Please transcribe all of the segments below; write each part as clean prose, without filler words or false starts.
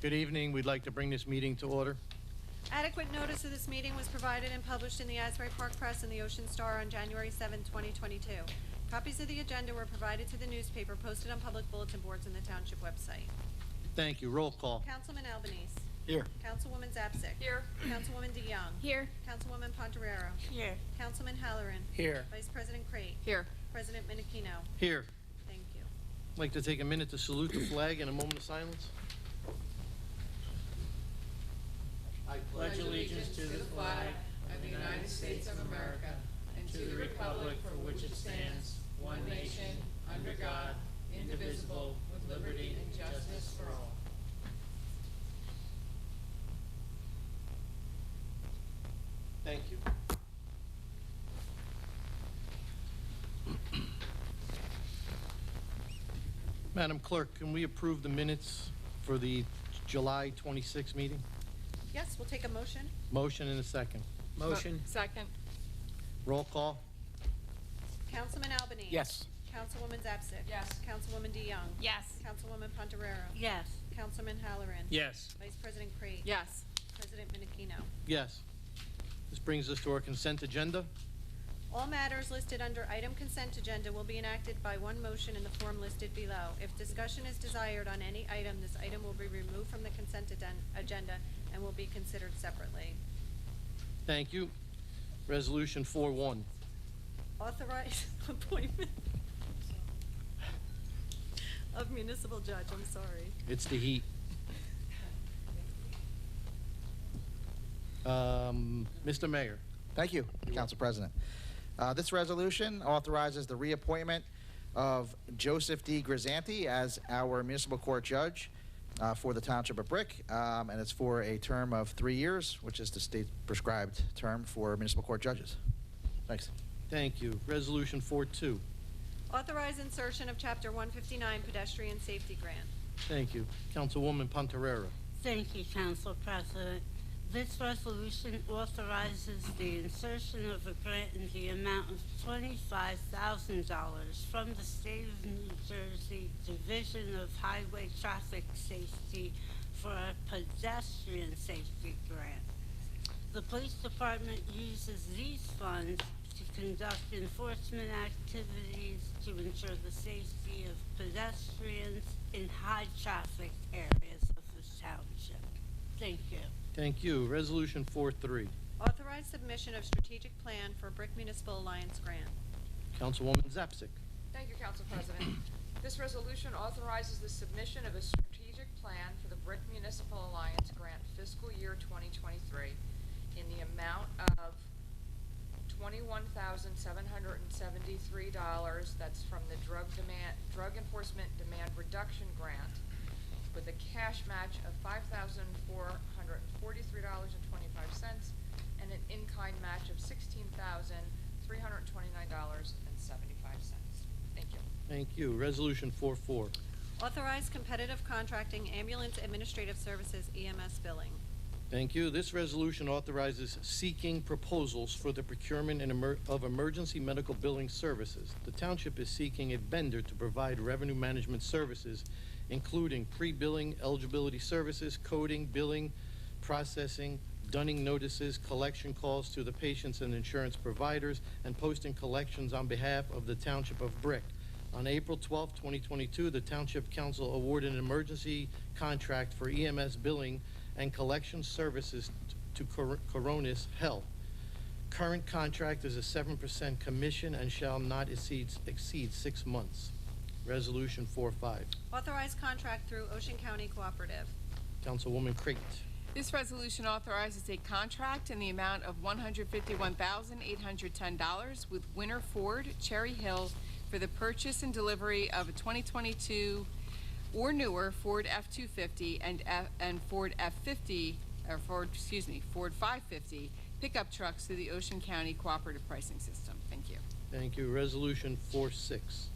Good evening. We'd like to bring this meeting to order. Adequate notice of this meeting was provided and published in the Asbury Park Press and the Ocean Star on January 7, 2022. Copies of the agenda were provided to the newspaper, posted on public bulletin boards on the Township website. Thank you. Roll call. Councilman Albanese. Here. Councilwoman Zapsik. Here. Councilwoman DeYoung. Here. Councilwoman Pontoriero. Here. Councilman Halloran. Here. Vice President Crate. Here. President Menachino. Here. Thank you. I'd like to take a minute to salute the flag in a moment of silence. I pledge allegiance to the flag of the United States of America and to the republic for which it stands, one nation, under God, indivisible, with liberty and justice for all. Thank you. Madam Clerk, can we approve the minutes for the July 26 meeting? Yes, we'll take a motion. Motion and a second. Motion. Second. Roll call. Councilman Albanese. Yes. Councilwoman Zapsik. Yes. Councilwoman DeYoung. Yes. Councilwoman Pontoriero. Yes. Councilman Halloran. Yes. Vice President Crate. Yes. President Menachino. Yes. This brings us to our consent agenda. All matters listed under item consent agenda will be enacted by one motion in the form listed below. If discussion is desired on any item, this item will be removed from the consent agenda and will be considered separately. Thank you. Resolution 4-1. Authorized appointment of municipal judge, I'm sorry. It's the heat. Mr. Mayor. Thank you, Council President. This resolution authorizes the reappointment of Joseph D. Grisanti as our municipal court judge for the Township of Brick, and it's for a term of 3 years, which is the state prescribed term for municipal court judges. Thanks. Thank you. Resolution 4-2. Authorize insertion of Chapter 159 Pedestrian Safety Grant. Thank you. Councilwoman Pontoriero. Thank you, Council President. This resolution authorizes the insertion of a grant in the amount of $25,000 from the State of New Jersey Division of Highway Traffic Safety for a pedestrian safety grant. The police department uses these funds to conduct enforcement activities to ensure the safety of pedestrians in high traffic areas of the township. Thank you. Thank you. Resolution 4-3. Authorize submission of strategic plan for Brick Municipal Alliance Grant. Councilwoman Zapsik. Thank you, Council President. This resolution authorizes the submission of a strategic plan for the Brick Municipal Alliance Grant fiscal year 2023 in the amount of $21,773. That's from the Drug Enforcement Demand Reduction Grant, with a cash match of $5,443.25 and an in-kind match of $16,329.75. Thank you. Thank you. Resolution 4-4. Authorize competitive contracting ambulance administrative services EMS billing. Thank you. This resolution authorizes seeking proposals for the procurement of emergency medical billing services. The township is seeking a vendor to provide revenue management services, including pre-billing eligibility services, coding, billing, processing, dunning notices, collection calls to the patients and insurance providers, and posting collections on behalf of the Township of Brick. On April 12, 2022, the Township Council awarded an emergency contract for EMS billing and collection services to Coronis Health. Current contract is a 7% commission and shall not exceed 6 months. Resolution 4-5. Authorize contract through Ocean County Cooperative. Councilwoman Crate. This resolution authorizes a contract in the amount of $151,810 with Winter Ford, Cherry Hill, for the purchase and delivery of a 2022 or newer Ford F-250 and Ford F-50, or Ford 550 pickup trucks through the Ocean County Cooperative Pricing System. Thank you. Thank you. Resolution 4-6.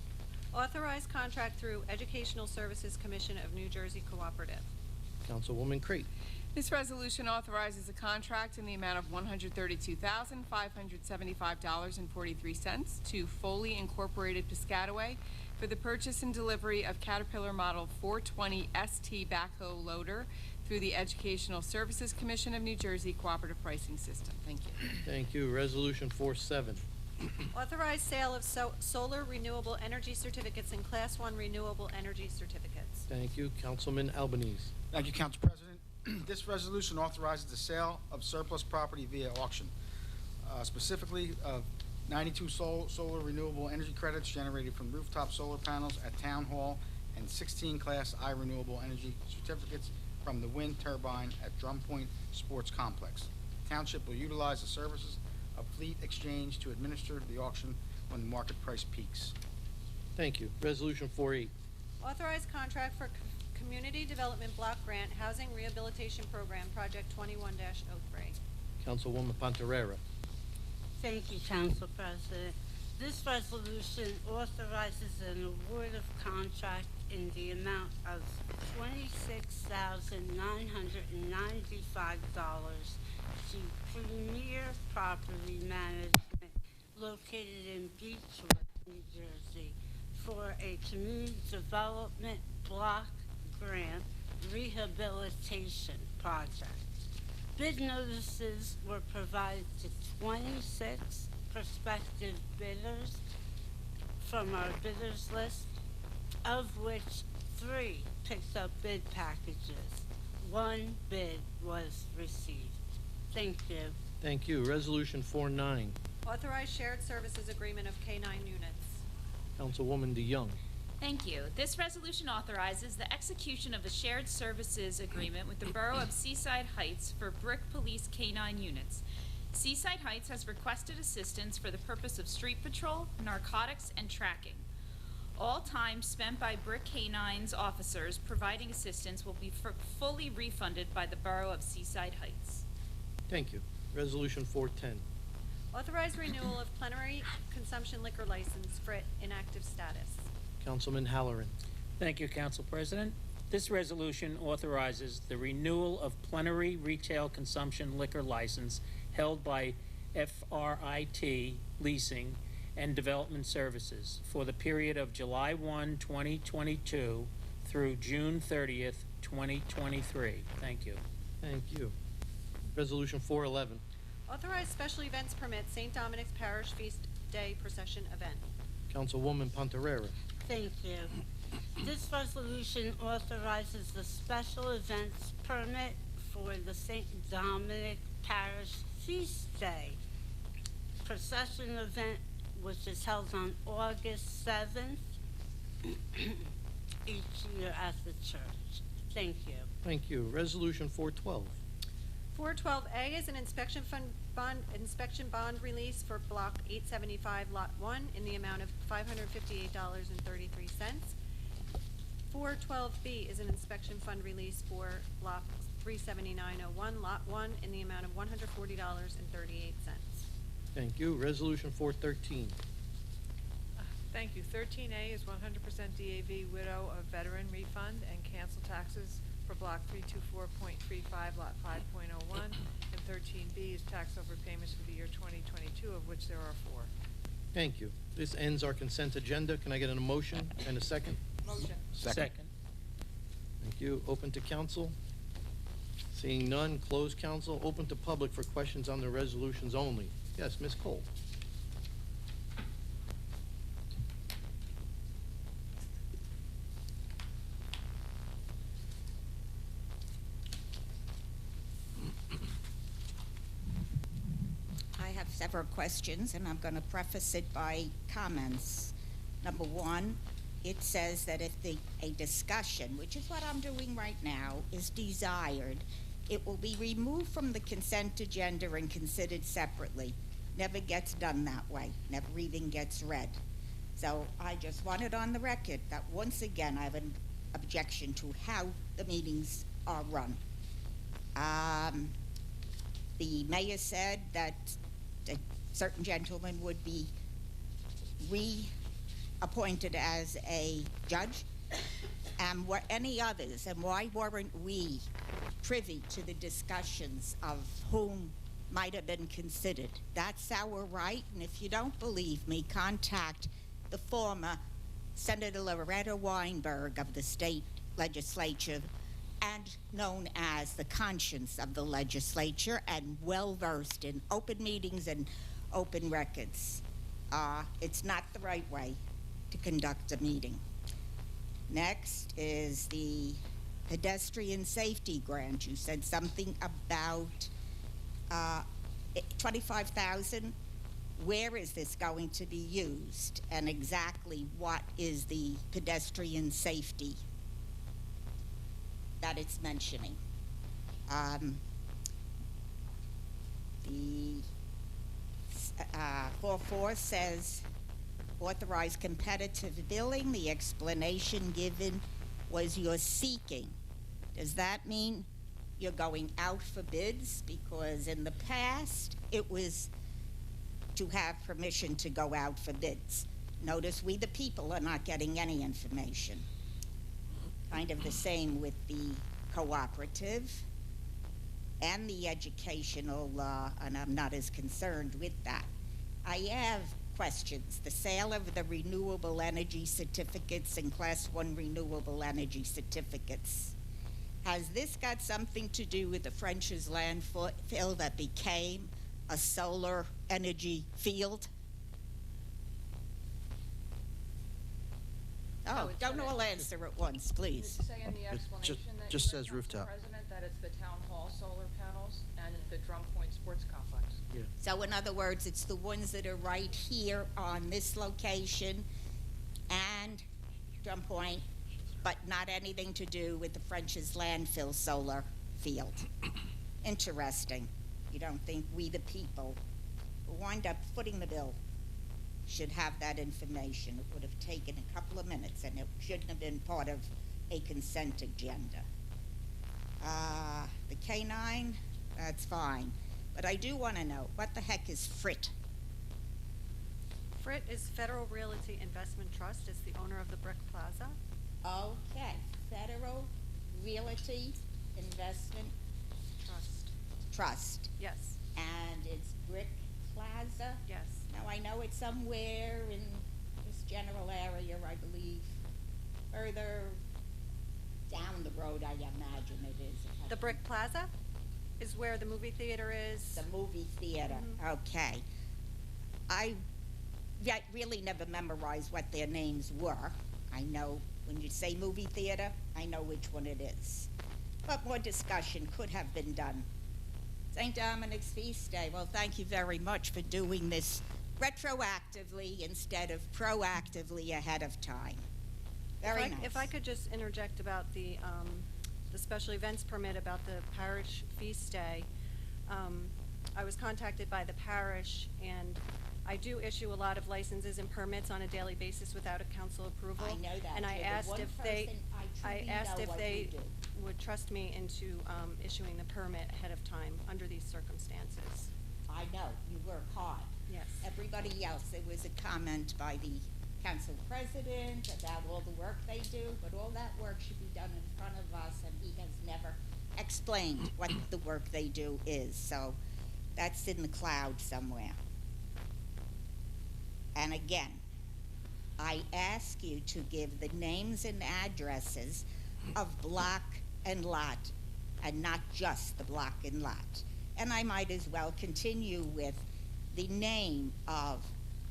Authorize contract through Educational Services Commission of New Jersey Cooperative. Councilwoman Crate. This resolution authorizes a contract in the amount of $132,575.43 to Foley Incorporated Piscataway for the purchase and delivery of Caterpillar Model 420 ST backhoe loader, through the Educational Services Commission of New Jersey Cooperative Pricing System. Thank you. Thank you. Resolution 47. Authorized sale of solar renewable energy certificates and Class 1 renewable energy certificates. Thank you. Councilman Albanese. Thank you, Council President. This resolution authorizes the sale of surplus property via auction, specifically of 92 solar renewable energy credits generated from rooftop solar panels at Town Hall and 16 Class I renewable energy certificates from the wind turbine at Drum Point Sports Complex. Township will utilize the services of Fleet Exchange to administer the auction when the market price peaks. Thank you. Resolution 48. Authorized contract for Community Development Block Grant Housing Rehabilitation Program, Project 21-03. Councilwoman Pontarera. Thank you, Council President. This resolution authorizes an award of contract in the amount of $26,995 to Premier Property Management located in Beechwood, New Jersey, for a community development block grant rehabilitation project. Bid notices were provided to 26 prospective bidders from our bidders list, of which 3 picked up bid packages. 1 bid was received. Thank you. Thank you. Resolution 49. Authorized shared services agreement of K-9 units. Councilwoman DeYoung. Thank you. This resolution authorizes the execution of a shared services agreement with the Borough of Seaside Heights for Brick Police K-9 units. Seaside Heights has requested assistance for the purpose of street patrol, narcotics, and tracking. All time spent by Brick K-9's officers providing assistance will be fully refunded by the Borough of Seaside Heights. Thank you. Resolution 410. Authorized renewal of plenary consumption liquor license for inactive status. Councilman Halloran. Thank you, Council President. This resolution authorizes the renewal of plenary retail consumption liquor license held by FRIT Leasing and Development Services for the period of July 1, 2022 through June 30th, 2023. Thank you. Thank you. Resolution 411. Authorized special events permit St. Dominic's Parish Feast Day Procession event. Councilwoman Pontarera. Thank you. This resolution authorizes the special events permit for the St. Dominic Parish Feast Day procession event, which is held on August 7th each year at the church. Thank you. Thank you. Resolution 412. 412A is an inspection bond release for Block 875, Lot 1, in the amount of $558.33. 412B is an inspection fund release for Block 37901, Lot 1, in the amount of $140.38. Thank you. Resolution 413. Thank you. 13A is 100% DAV widow of veteran refund and cancel taxes for Block 324.35, Lot 5.01, and 13B is tax overpayments for the year 2022, of which there are 4. Thank you. This ends our consent agenda. Can I get a motion and a second? Motion. Second. Thank you. Open to council. Seeing none, close council. Open to public for questions on the resolutions only. Yes, Ms. Cole. I have several questions, and I'm going to preface it by comments. Number one, it says that if a discussion, which is what I'm doing right now, is desired, it will be removed from the consent agenda and considered separately. Never gets done that way, never even gets read. So I just want it on the record that once again I have an objection to how the meetings are run. The mayor said that a certain gentleman would be reappointed as a judge, and were any others, and why weren't we privy to the discussions of whom might have been considered? That's our right, and if you don't believe me, contact the former Senator Loretta Weinberg of the state legislature and known as the conscience of the legislature and well-versed in open meetings and open records. It's not the right way to conduct a meeting. Next is the pedestrian safety grant. You said something about 25,000. Where is this going to be used, and exactly what is the pedestrian safety that it's mentioning? The 4.4 says authorized competitive billing. The explanation given was you're seeking. Does that mean you're going out for bids? Because in the past, it was to have permission to go out for bids. Notice we, the people, are not getting any information. Kind of the same with the cooperative and the educational, and I'm not as concerned with that. I have questions. The sale of the renewable energy certificates and Class 1 renewable energy certificates. Has this got something to do with the French's landfill that became a solar energy field? Oh, it's don't gonna- all answer at once, please. Say in the explanation that just you says read, Council rooftop. President, that it's the town hall solar panels and the Drum Point Sports Complex. So in other words, it's the ones that are right here on this location and Drum Point, but not anything to do with the French's landfill solar field. Interesting. You don't think we, the people, who wind up footing the bill, should have that information? It would have taken a couple of minutes, and it shouldn't have been part of a consent agenda. The K-9, that's fine. But I do want to know, what the heck is FRIT? FRIT is Federal Realty Investment Trust. It's the owner of the Brick Plaza. Okay, Federal Realty Investment Trust. Yes, And it's Brick Plaza? yes. Now, I know it's somewhere in this general area, I believe, further down the road, I imagine it is. The Brick Plaza is where the movie theater is. The movie theater, okay. I really never memorized what their names were. I know when you say movie theater, I know which one it is. But more discussion could have been done. St. Dominic's Feast Day, well, thank you very much for doing this retroactively instead of proactively ahead of time. Very nice. If I could just interject about the special events permit about the parish feast day. I was contacted by the parish, and I do issue a lot of licenses and permits on a daily basis without a council approval. I know that. And I You're the asked one if they, person I I truly asked know if what they you do. would trust me into issuing the permit ahead of time under these circumstances. I know, you work hard. Yes. Everybody else, there was a comment by the council president about all the work they do, but all that work should be done in front of us, and he has never explained what the work they do is. So that's in the cloud somewhere. And again, I ask you to give the names and addresses of block and lot, and not just the block and lot. And I might as well continue with the name of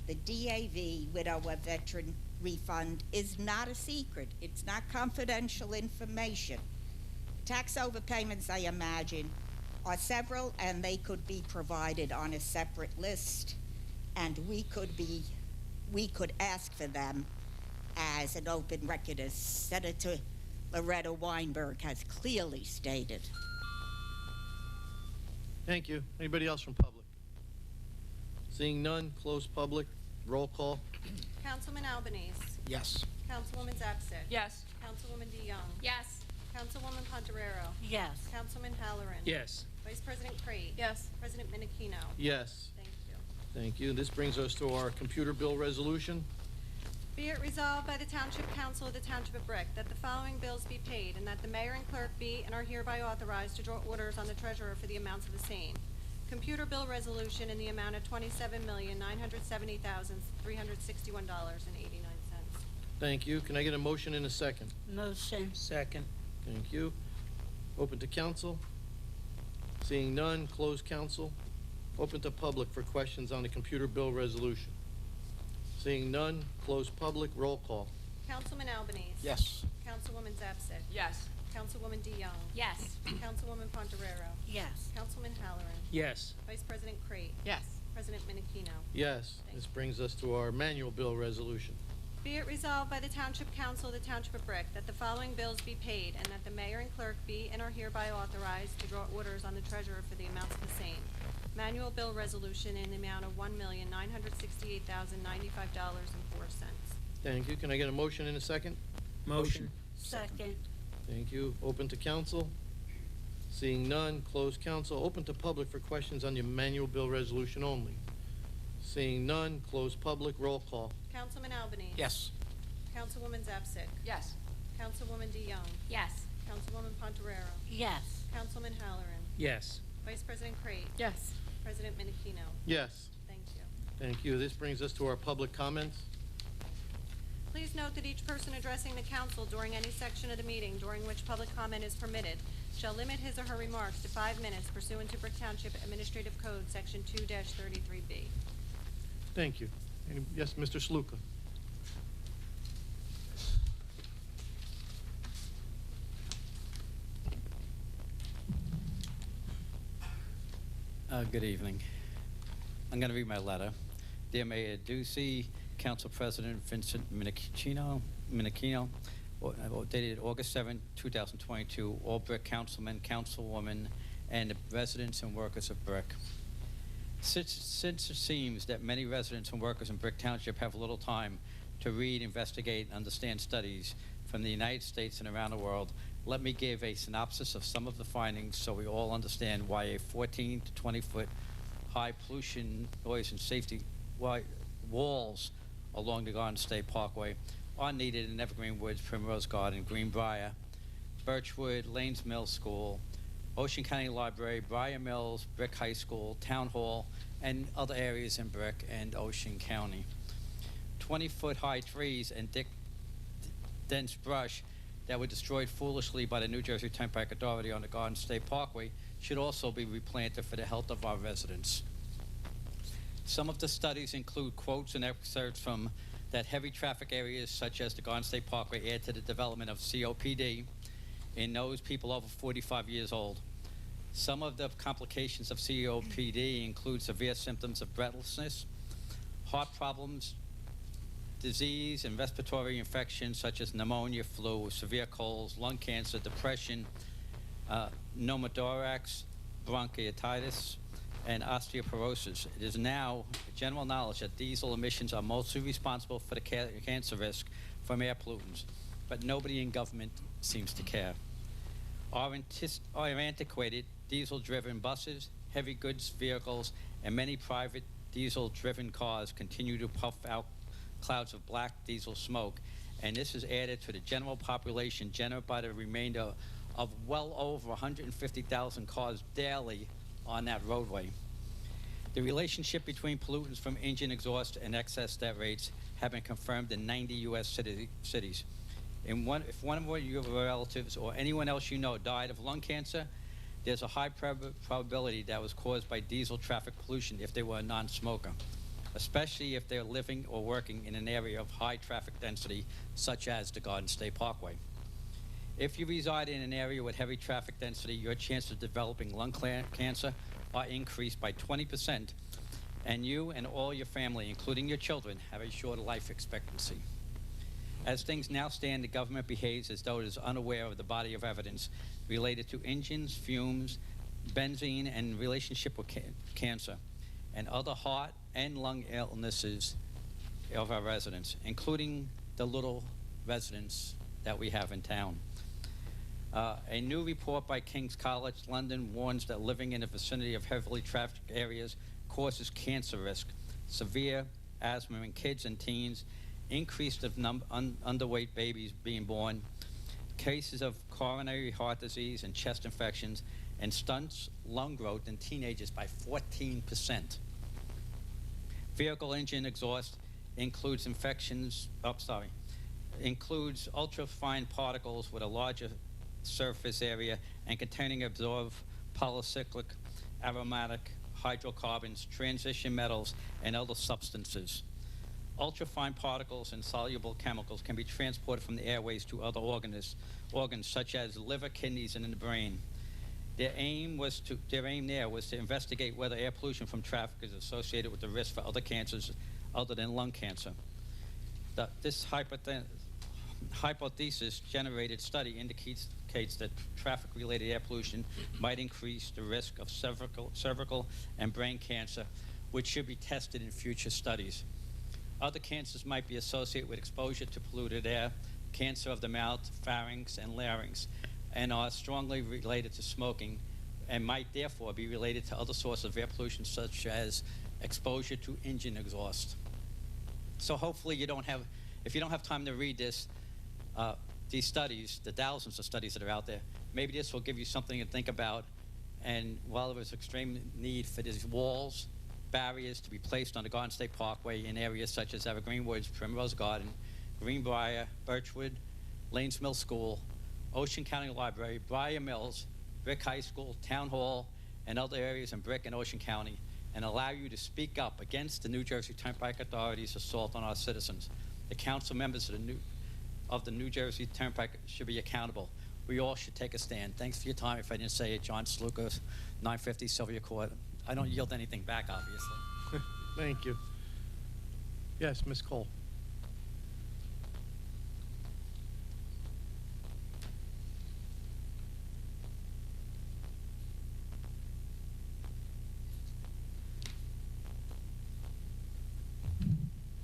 the DAV Widower Veteran Refund is not a secret. It's not confidential information. Tax overpayments, I imagine, are several, and they could be provided on a separate list, and we could ask for them as an open record, as Senator Loretta Weinberg has clearly stated. Thank you. Anybody else from public? Seeing none, close public. Roll call. Councilman Albanese. Yes. Councilwoman Zapsik. Yes. Councilwoman DeYoung. Yes. Councilwoman Pontoriero. Yes. Councilman Halloran. Yes. Vice President Crate. Yes. President Menachino. Yes. Thank you. Thank you. This brings us to our computer bill resolution. Be it resolved by the Township Council of the Township of Brick that the following bills be paid, and that the mayor and clerk be and are hereby authorized to draw orders on the treasurer for the amounts of the same. Computer bill resolution in the amount of $27,970,361.89. Thank you. Can I get a motion in a second? Motion. Second. Thank you. Open to council. Seeing none, close council. Open to public for questions on the computer bill resolution. Seeing none, close public. Roll call. Councilman Albanese. Yes. Councilwoman Zapsik. Yes. Councilwoman DeYoung. Yes. Councilwoman Pontoriero. Yes. Councilman Halloran. Yes. Vice President Crate. Yes. President Menachino. Yes, this brings us to our manual bill resolution. Be it resolved by the Township Council of the Township of Brick that the following bills be paid and that the mayor and clerk be and are hereby authorized to draw orders on the treasurer for the amounts of the same. Manual bill resolution in the amount of $1,968,095.04. Thank you. Can I get a motion in a second? Motion. Second. Thank you. Open to council. Seeing none, close council. Open to public for questions on the manual bill resolution only. Seeing none, close public. Roll call. Councilman Albanese. Yes. Councilwoman Zapsik. Yes. Councilwoman DeYoung. Yes. Councilwoman Pontoriero. Yes. Councilman Halloran. Yes. Vice President Crate. Yes. President Menachino. Yes. Thank you. Thank you. This brings us to our public comments. Please note that each person addressing the council during any section of the meeting during which public comment is permitted shall limit his or her remarks to 5 minutes pursuant to Brick Township Administrative Code, Section 2-33B. Thank you. Yes, Mr. Sluka. Good evening. I'm going to read my letter. Dear Mayor Ducey, Council President Vincent Menachino, dated August 7, 2022, all Brick councilmen, councilwomen, and the residents and workers of Brick. Since it seems that many residents and workers in Brick Township have little time to read, investigate, and understand studies from the United States and around the world, let me give a synopsis of some of the findings so we all understand why a 14 to 20-foot high pollution, noise, and safety walls along the Garden State Parkway are needed in Evergreen Woods, Primrose Garden, Greenbrier, Birchwood, Lanes Mill School, Ocean County Library, Briar Mills, Brick High School, Town Hall, and other areas in Brick and Ocean County. 20-foot high trees and dense brush that were destroyed foolishly by the New Jersey Turnpike Authority on the Garden State Parkway should also be replanted for the health of our residents. Some of the studies include quotes and excerpts from that heavy traffic areas such as the Garden State Parkway add to the development of COPD in those people over 45 years old. Some of the complications of COPD include severe symptoms of breathlessness, heart problems, disease and respiratory infections such as pneumonia, flu, severe colds, lung cancer, depression, pneumothorax, bronchitis, and osteoporosis. It is now general knowledge that diesel emissions are mostly responsible for the cancer risk from air pollutants, but nobody in government seems to care. Our antiquated diesel-driven buses, heavy goods vehicles, and many private diesel-driven cars continue to puff out clouds of black diesel smoke, and this is added to the general population generated by the remainder of well over 150,000 cars daily on that roadway. The relationship between pollutants from engine exhaust and excess death rates have been confirmed in 90 U.S. cities. If one of your relatives or anyone else you know died of lung cancer, there's a high probability that was caused by diesel traffic pollution if they were a non-smoker, especially if they're living or working in an area of high traffic density, such as the Garden State Parkway. If you reside in an area with heavy traffic density, your chance of developing lung cancer are increased by 20%, and you and all your family, including your children, have a shorter life expectancy. As things now stand, the government behaves as though it is unaware of the body of evidence related to engines, fumes, benzene, and relationship with cancer, and other heart and lung illnesses of our residents, including the little residents that we have in town. A new report by King's College London warns that living in the vicinity of heavily trafficked areas causes cancer risk, severe asthma in kids and teens, increased of underweight babies being born, cases of coronary heart disease and chest infections, and stunts lung growth in teenagers by 14%. Vehicle engine exhaust includes includes ultrafine particles with a larger surface area and containing absorbed polycyclic, aromatic hydrocarbons, transition metals, and other substances. Ultrafine particles and soluble chemicals can be transported from the airways to other organs such as liver, kidneys, and in the brain. Their aim there was to investigate whether air pollution from traffic is associated with the risk for other cancers other than lung cancer. This hypothesis generated study indicates that traffic-related air pollution might increase the risk of cervical and brain cancer, which should be tested in future studies. Other cancers might be associated with exposure to polluted air, cancer of the mouth, pharynx, and larynx, and are strongly related to smoking and might therefore be related to other sources of air pollution such as exposure to engine exhaust. So hopefully if you don't have time to read this, these studies, the thousands of studies that are out there, maybe this will give you something to think about. And while there was extreme need for these walls, barriers to be placed on the Garden State Parkway in areas such as Evergreen Woods, Primrose Garden, Greenbrier, Birchwood, Lanes Mill School, Ocean County Library, Briar Mills, Brick High School, Town Hall, and other areas in Brick and Ocean County, and allow you to speak up against the New Jersey Turnpike Authority's assault on our citizens. The council members of the New Jersey Turnpike should be accountable. We all should take a stand. Thanks for your time. If I didn't say it, John Sluka, 950 Sylvia Court. I don't yield anything back, obviously. Thank you. Yes, Ms. Cole.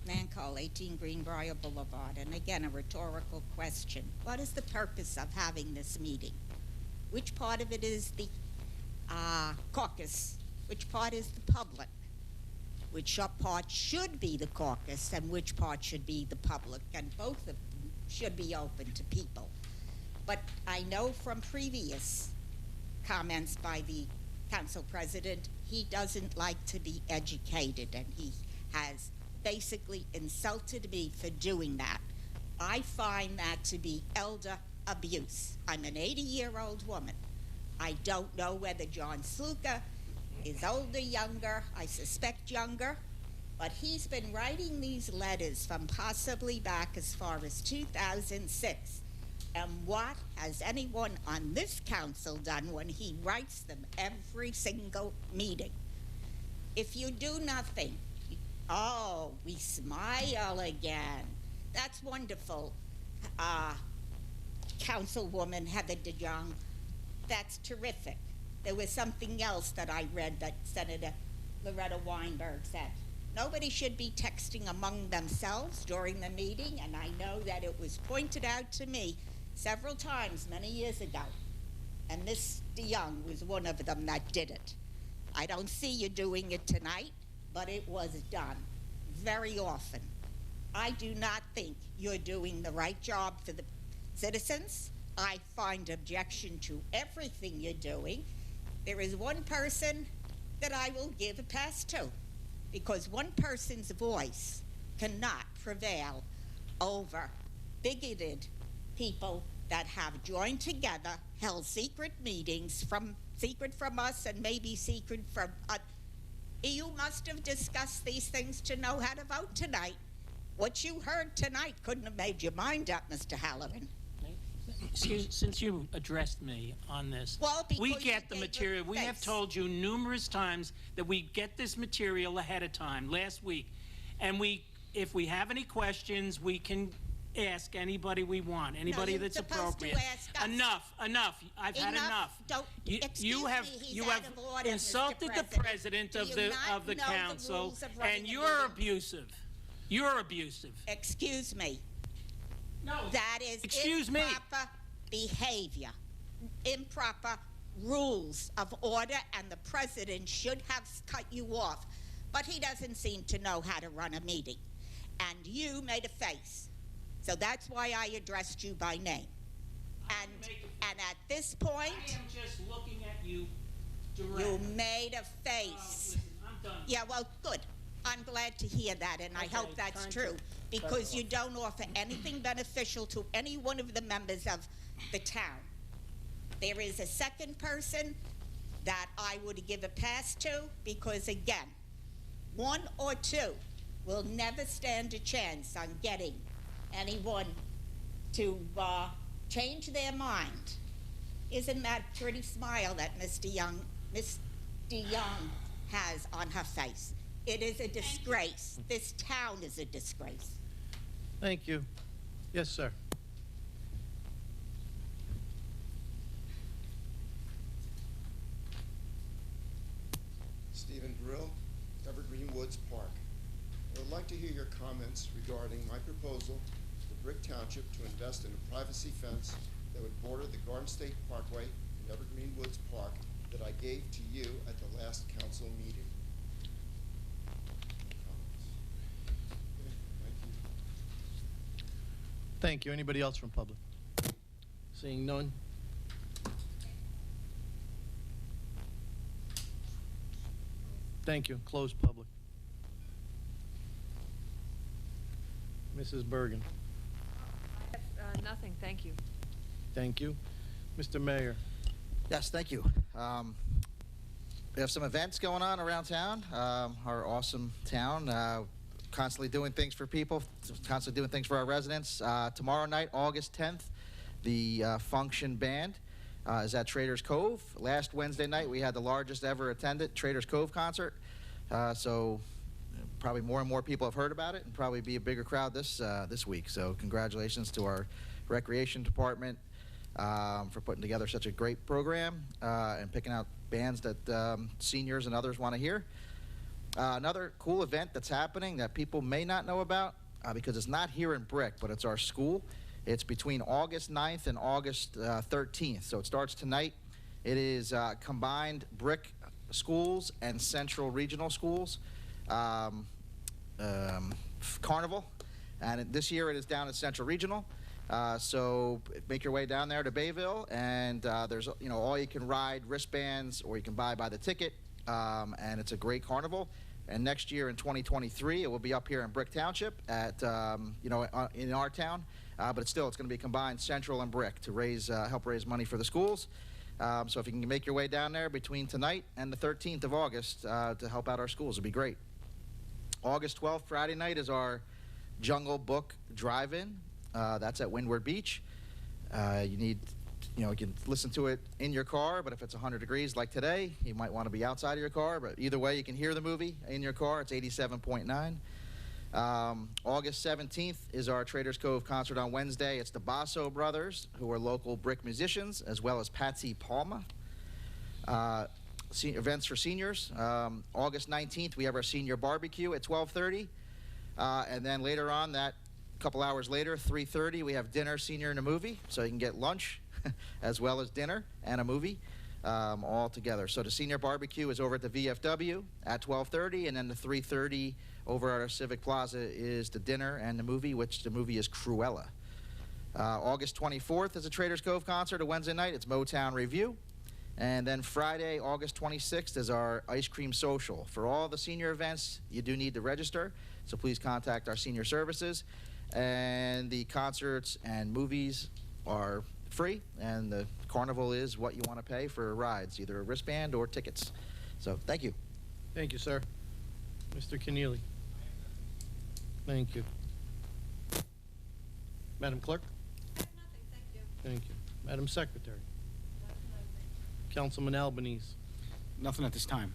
Mancall, 18 Greenbrier Boulevard. And again, a rhetorical question. What is the purpose of having this meeting? Which part of it is the caucus? Which part is the public? Which part should be the caucus and which part should be the public? And both of them should be open to people. But I know from previous comments by the council president, he doesn't like to be educated, and he has basically insulted me for doing that. I find that to be elder abuse. I'm an 80-year-old woman. I don't know whether John Sluka is older, younger, I suspect younger, but he's been writing these letters from possibly back as far as 2006. And what has anyone on this council done when he writes them every single meeting? If you do nothing, oh, we smile again. That's wonderful, Councilwoman Heather DeJong. That's terrific. There was something else that I read that Senator Loretta Weinberg said. Nobody should be texting among themselves during the meeting, and I know that it was pointed out to me several times many years ago, and Ms. DeYoung was one of them that did it. I don't see you doing it tonight, but it was done very often. I do not think you're doing the right job for the citizens. I find objection to everything you're doing. There is one person that I will give a pass to, because one person's voice cannot prevail over bigoted people that have joined together, held secret meetings, secret from us and maybe secret from you must have discussed these things to know how to vote tonight. What you heard tonight couldn't have made your mind up, Mr. Halloran. Since you addressed me on this, well, we get the material. We have told you numerous times that we get this material ahead of time, last week. And if we have any questions, we can ask anybody we want, anybody that's appropriate. Enough. I've had enough. You have insulted the president of the council, and you're abusive. You're abusive. Excuse me. No. That is improper behavior, improper rules of order, and the president should have cut you off. But he doesn't seem to know how to run a meeting. And you made a face. So that's why I addressed you by name. And at this point, I am just looking at you directly. You made a face. Listen, I'm done. Yeah, well, good. I'm glad to hear that, and I hope that's true, because you don't offer anything beneficial to any one of the members of the town. There is a second person that I would give a pass to because, again, one or two will never stand a chance on getting anyone to change their mind. Isn't that pretty smile that Mr. Young has on her face? It is a disgrace. This town is a disgrace. Thank you. Yes, sir. Stephen Brill, Evergreen Woods Park. I would like to hear your comments regarding my proposal for Brick Township to invest in a privacy fence that would border the Garden State Parkway in Evergreen Woods Park that I gave to you at the last council meeting. Thank you. Thank you. Anybody else from public? Seeing none? Thank you. Close public. Mrs. Bergen. I have nothing, thank you. Thank you. Mr. Mayor. Yes, thank you. We have some events going on around town. Our awesome town, constantly doing things for people, constantly doing things for our residents. Tomorrow night, August 10th, the Function Band is at Traders Cove. Last Wednesday night, we had the largest ever attended Traders Cove concert. So probably more and more people have heard about it, and probably be a bigger crowd this week. So congratulations to our Recreation Department for putting together such a great program and picking out bands that seniors and others want to hear. Another cool event that's happening that people may not know about because it's not here in Brick, but it's our school. It's between August 9th and August 13th. So it starts tonight. It is combined Brick schools and Central Regional schools carnival. And this year it is down at Central Regional. So make your way down there to Bayville, and there's all you can ride wristbands, or you can buy by the ticket, and it's a great carnival. And next year in 2023, it will be up here in Brick Township at in our town, but it's going to be combined Central and Brick to help raise money for the schools. So if you can make your way down there between tonight and the 13th of August to help out our schools, it'd be great. August 12th, Friday night, is our Jungle Book Drive-In. That's at Windward Beach. You can listen to it in your car, but if it's 100 degrees like today, you might want to be outside of your car. But either way, you can hear the movie in your car. It's 87.9. August 17th is our Traders Cove concert on Wednesday. It's the Basso Brothers, who are local Brick musicians, as well as Patsy Palma. Events for seniors. August 19th, we have our senior barbecue at 12:30. And then later on, that couple hours later, 3:30, we have dinner, senior, and a movie. So you can get lunch as well as dinner and a movie all together. So the senior barbecue is over at the VFW at 12:30, and then the 3:30 over at our Civic Plaza is the dinner and the movie, which the movie is Cruella. August 24th is a Traders Cove concert, a Wednesday night. It's Motown Review. And then Friday, August 26th, is our Ice Cream Social. For all the senior events, you do need to register, so please contact our senior services. And the concerts and movies are free, and the carnival is what you want to pay for rides, either a wristband or tickets. So thank you. Thank you, sir. Mr. Keneally. Thank you. Madam Clerk? I have nothing, thank you. Thank you. Madam Secretary? Councilman Albanese? Nothing at this time.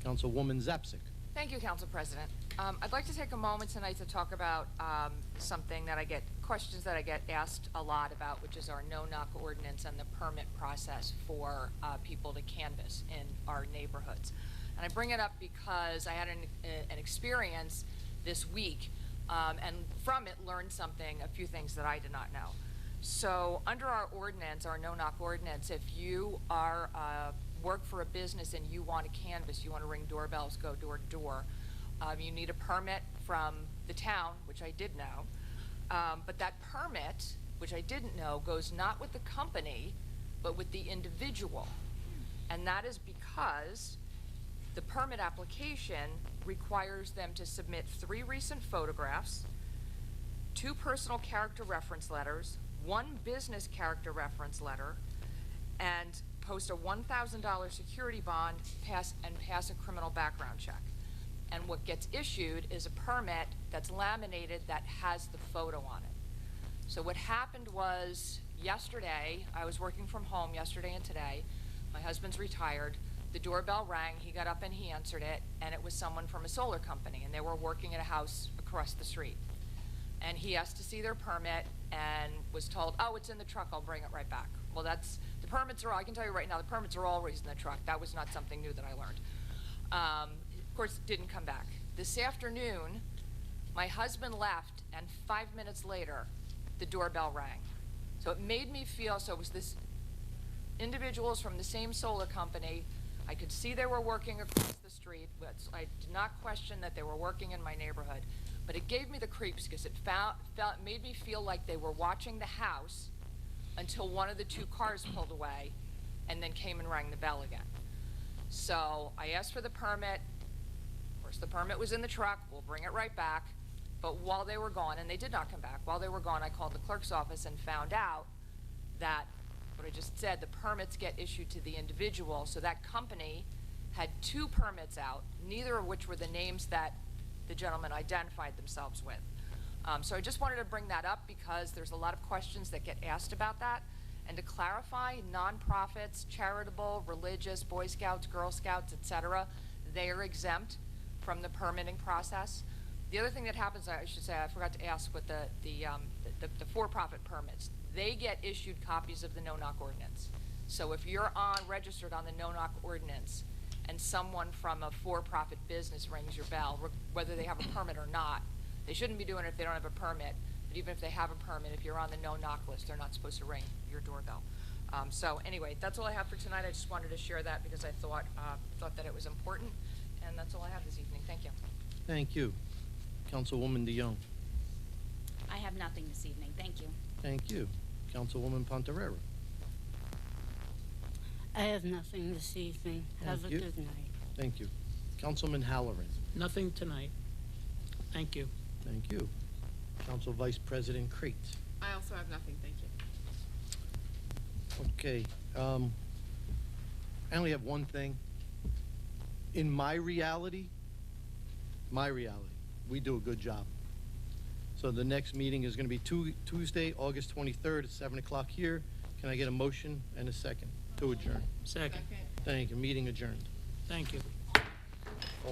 Councilwoman Zapsik? Thank you, Council President. I'd like to take a moment tonight to talk about something that questions that I get asked a lot about, which is our no-knock ordinance and the permit process for people to canvass in our neighborhoods. And I bring it up because I had an experience this week, and from it learned a few things that I did not know. So under our ordinance, our no-knock ordinance, if you are work for a business and you want to canvass, you want to ring doorbells, go door to door, you need a permit from the town, which I did know, but that permit, which I didn't know, goes not with the company, but with the individual. And that is because the permit application requires them to submit 3 recent photographs, 2 personal character reference letters, 1 business character reference letter, and post a $1,000 security bond, pass a criminal background check. And what gets issued is a permit that's laminated that has the photo on it. So what happened was yesterday, I was working from home yesterday and today. My husband's retired. The doorbell rang, he got up and he answered it, and it was someone from a solar company, and they were working at a house across the street. And he asked to see their permit and was told, oh, it's in the truck, I'll bring it right back. Well, the permits are, I can tell you right now, the permits are always in the truck. That was not something new that I learned. Of course, it didn't come back. This afternoon, my husband left, and 5 minutes later, the doorbell rang. So it made me feel, so it was this individuals from the same solar company. I could see they were working across the street. I did not question that they were working in my neighborhood, but it gave me the creeps because it made me feel like they were watching the house until one of the two cars pulled away and then came and rang the bell again. So I asked for the permit. Of course, the permit was in the truck. We'll bring it right back. But while they were gone, and they did not come back, while they were gone, I called the clerk's office and found out that what I just said, the permits get issued to the individual. So that company had 2 permits out, neither of which were the names that the gentleman identified themselves with. So I just wanted to bring that up because there's a lot of questions that get asked about that. And to clarify, nonprofits, charitable, religious, Boy Scouts, Girl Scouts, etc., they are exempt from the permitting process. The other thing that happens, I should say, I forgot to ask with the for-profit permits. They get issued copies of the no-knock ordinance. So if you're registered on the no-knock ordinance and someone from a for-profit business rings your bell, whether they have a permit or not, they shouldn't be doing it if they don't have a permit, but even if they have a permit, if you're on the no-knock list, they're not supposed to ring your doorbell. So anyway, that's all I have for tonight. I just wanted to share that because I thought that it was important, and that's all I have this evening. Thank you. Thank you. Councilwoman DeYoung. I have nothing this evening. Thank you. Thank you. Councilwoman Pontarera. I have nothing this evening. Have a you. good night. Thank you. Councilman Halloran. Nothing tonight. Thank you. Thank you. Council Vice President Crate. I also have nothing, thank you. Okay. I only have one thing. In my reality, we do a good job. So the next meeting is going to be Tuesday, August 23rd at 7 o'clock here. Can I get a motion and a second to adjourn? Second. Thank you. Meeting adjourned. Thank you.